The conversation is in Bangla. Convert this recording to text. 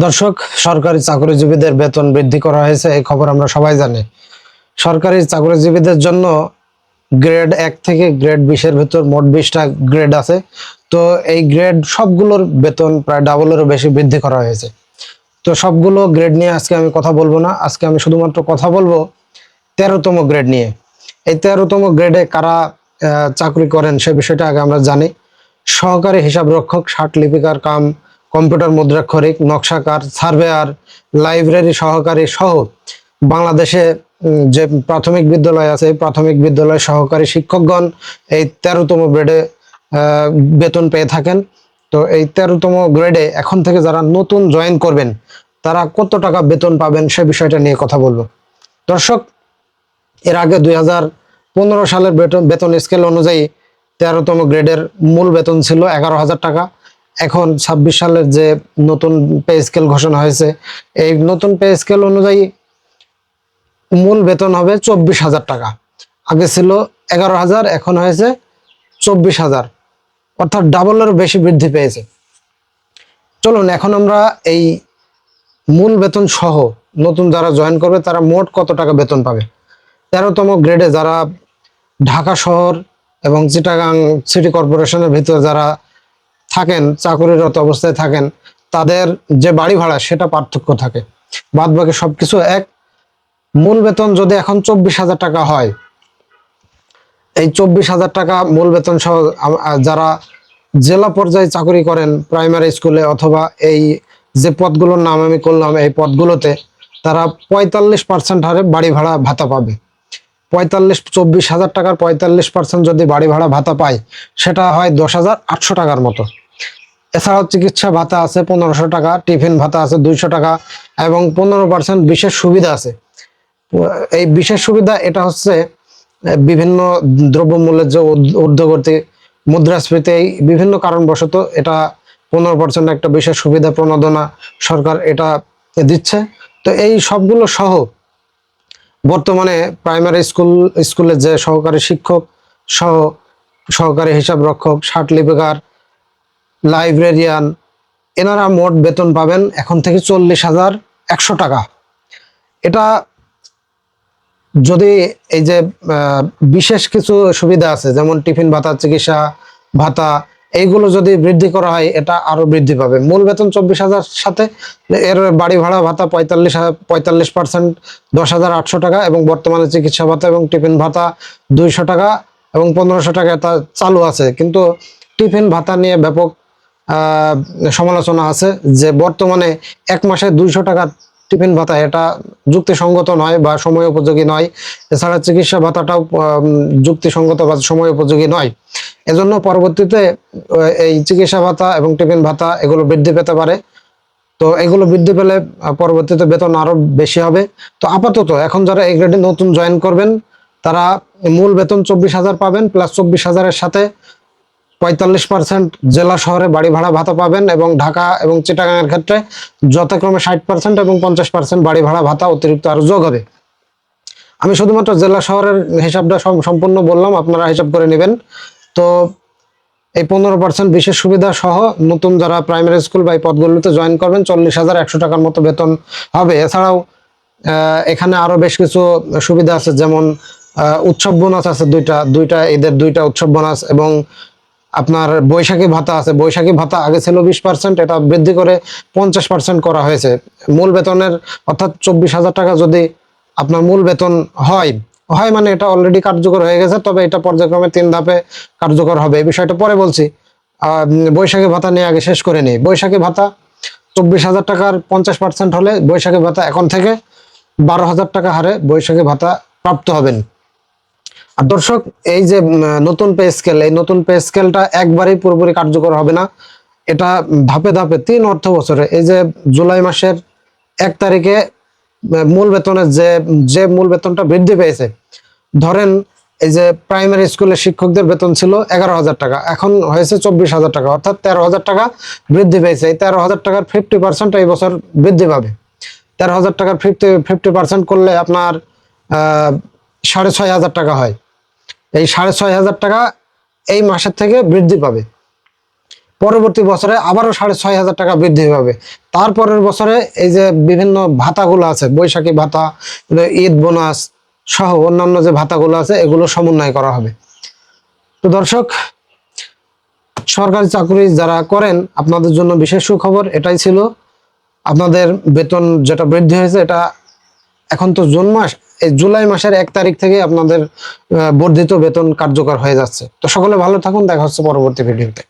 দর্শক, সরকারি চাকরিজীবীদের বেতন বৃদ্ধি করা হয়েছে, এই খবর আমরা সবাই জানি। সরকারি চাকরিজীবীদের জন্য গ্রেড 1 থেকে গ্রেড 20 এর ভিতর মোট 20টা গ্রেড আছে। তো এই গ্রেড সবগুলোর বেতন প্রায় ডাবলেরও বেশি বৃদ্ধি করা হয়েছে। তো সবগুলো গ্রেড নিয়ে আজকে আমি কথা বলবো না, আজকে আমি শুধুমাত্র কথা বলবো 13তম গ্রেড নিয়ে। এই 13তম গ্রেডে কারা চাকরি করেন সে বিষয়টা আগে আমরা জানি। সহকারী হিসাব রক্ষক, ষাট লিপিকার কাম কম্পিউটার মুদ্রাক্ষরিক, নকশাকার, সার্ভেয়ার, লাইব্রেরি সহকারী সহ বাংলাদেশে যে প্রাথমিক বিদ্যালয় আছে এই প্রাথমিক বিদ্যালয় সহকারী শিক্ষকগণ এই 13তম গ্রেডে বেতন পেয়ে থাকেন। তো এই 13তম গ্রেডে এখন থেকে যারা নতুন জয়েন করবেন তারা কত টাকা বেতন পাবেন সে বিষয়টা নিয়ে কথা বলবো। দর্শক, এর আগে 2015 সালের বেতন স্কেল অনুযায়ী 13তম গ্রেডের মূল বেতন ছিল 11,000 টাকা। এখন 26 সালের যে নতুন পে স্কেল ঘোষণা হয়েছে এই নতুন পে স্কেল অনুযায়ী মূল বেতন হবে 24,000 টাকা। আগে ছিল 11,000, এখন হয়েছে 24,000, অর্থাৎ ডাবলেরও বেশি বৃদ্ধি পেয়েছে। চলুন এখন আমরা এই মূল বেতন সহ নতুন যারা জয়েন করবে তারা মোট কত টাকা বেতন পাবে। 13তম গ্রেডে যারা ঢাকা শহর এবং চিটাগাং সিটি কর্পোরেশনের ভিতরে যারা থাকেন, চাকরিরত অবস্থায় থাকেন, তাদের যে বাড়ি ভাড়া সেটা পার্থক্য থাকে, বাদ বাকি সবকিছু এক। মূল বেতন যদি এখন 24,000 টাকা হয়, এই 24,000 টাকা মূল বেতন সহ যারা জেলা পর্যায়ে চাকরি করেন প্রাইমারি স্কুলে অথবা এই যে পদগুলোর নাম আমি করলাম এই পদগুলোতে, তারা 45% হারে বাড়ি ভাড়া ভাতা পাবে। 24,000 টাকার 45% যদি বাড়ি ভাড়া ভাতা পায় সেটা হয় 10,800 টাকার মতো। এছাড়াও চিকিৎসা ভাতা আছে 1500 টাকা, টিফিন ভাতা আছে 200 টাকা এবং 15% বিশেষ সুবিধা আছে। এই বিশেষ সুবিধা এটা হচ্ছে বিভিন্ন দ্রব্যমূল্যের যে ঊর্ধ্বগতি, মুদ্রাস্ফীতি, এই বিভিন্ন কারণবশত এটা 15% একটা বিশেষ সুবিধা প্রণোদনা সরকার এটা দিচ্ছে। তো এই সবগুলো সহ বর্তমানে প্রাইমারি স্কুলে যে সহকারী শিক্ষক সহ সহকারী হিসাব রক্ষক, ষাট লিপিকার, লাইব্রেরিয়ান, এনারা মোট বেতন পাবেন এখন থেকে 40,100 টাকা। এটা যদি এই যে বিশেষ কিছু সুবিধা আছে যেমন টিফিন ভাতা, চিকিৎসা ভাতা, এইগুলো যদি বৃদ্ধি করা হয় এটা আরো বৃদ্ধি পাবে। মূল বেতন 24,000 সাথে এর বাড়ি ভাড়া ভাতা 45% 10,800 টাকা এবং বর্তমানে চিকিৎসা ভাতা এবং টিফিন ভাতা 200 টাকা এবং 1500 টাকা তা চালু আছে। কিন্তু টিফিন ভাতা নিয়ে ব্যাপক সমালোচনা আছে যে বর্তমানে এক মাসে 200 টাকা টিফিন ভাতা এটা যুক্তিসঙ্গত নয় বা সময় উপযোগী নয়। এছাড়া চিকিৎসা ভাতাটাও যুক্তিসঙ্গত বা সময় উপযোগী নয়। এজন্য পরবর্তীতে এই চিকিৎসা ভাতা এবং টিফিন ভাতা এগুলো বৃদ্ধি পেতে পারে। তো এগুলো বৃদ্ধি পেলে পরবর্তীতে বেতন আরো বেশি হবে। তো আপাতত এখন যারা এই গ্রেডে নতুন জয়েন করবেন তারা মূল বেতন 24,000 পাবেন, প্লাস 24,000-এর সাথে 45% জেলা শহরে বাড়ি ভাড়া ভাতা পাবেন এবং ঢাকা এবং চিটাগাংয়ের ক্ষেত্রে যথাক্রমে 60% এবং 50% বাড়ি ভাড়া ভাতা অতিরিক্ত আরো যোগ হবে। আমি শুধুমাত্র জেলা শহরের হিসাবটা সম্পূর্ণ বললাম, আপনারা হিসাব করে নেবেন। তো এই 15% বিশেষ সুবিধা সহ নতুন যারা প্রাইমারি স্কুল বা এই পদগুলোতে জয়েন করবেন 40,100 টাকার মতো বেতন হবে। এছাড়াও এখানে আরো বেশ কিছু সুবিধা আছে, যেমন উৎসব বোনাস আছে দুইটা ঈদের 2টা উৎসব বোনাস এবং আপনার বৈশাখী ভাতা আছে। বৈশাখী ভাতা আগে ছিল 20%, এটা বৃদ্ধি করে 50% করা হয়েছে। মূল বেতনের অর্থাৎ 24,000 টাকা যদি আপনার মূল বেতন হয় মানে এটা অলরেডি কার্যকর হয়ে গেছে, তবে এটা পর্যায়ক্রমে 3 ধাপে কার্যকর হবে, এই বিষয়টা পরে বলছি। বৈশাখী ভাতা নিয়ে আগে শেষ করে নিই। বৈশাখী ভাতা 24,000 টাকার 50% হলে বৈশাখী ভাতা এখন থেকে 12,000 টাকা হারে বৈশাখী ভাতা প্রাপ্ত হবেন। আর দর্শক, এই যে নতুন পে স্কেল, এই নতুন পে স্কেলটা একবারেই পুরোপুরি কার্যকর হবে না, এটা ধাপে ধাপে 3 অর্থ বছরে, এই যে জুলাই মাসের 1 তারিখে মূল বেতনের যে মূল বেতনটা বৃদ্ধি পেয়েছে, ধরেন এই যে প্রাইমারি স্কুলের শিক্ষকদের বেতন ছিল 11,000 টাকা, এখন হয়েছে 24,000 টাকা, অর্থাৎ 13,000 টাকা বৃদ্ধি পেয়েছে। এই 13,000 টাকার 50% এই বছর বৃদ্ধি পাবে। 13,000 টাকার 50% করলে আপনার 6,500 টাকা হয়। এই 6,500 টাকা এই মাসের থেকে বৃদ্ধি পাবে। পরবর্তী বছরে আবারও 6,500 টাকা বৃদ্ধি পাবে। তারপরের বছরে এই যে বিভিন্ন ভাতাগুলো আছে, বৈশাখী ভাতা, ঈদ বোনাস সহ অন্যান্য যে ভাতাগুলো আছে, এগুলো সমন্বয় করা হবে। তো দর্শক, সরকারি চাকরি যারা করেন আপনাদের জন্য বিশেষ সুখবর এটাই ছিল। আপনাদের বেতন যেটা বৃদ্ধি হয়েছে, এটা এখন তো জুন মাস, এই জুলাই মাসের 1 তারিখ থেকে আপনাদের বর্ধিত বেতন কার্যকর হয়ে যাচ্ছে। তো সকলে ভালো থাকুন, দেখা হচ্ছে পরবর্তী ভিডিওতে।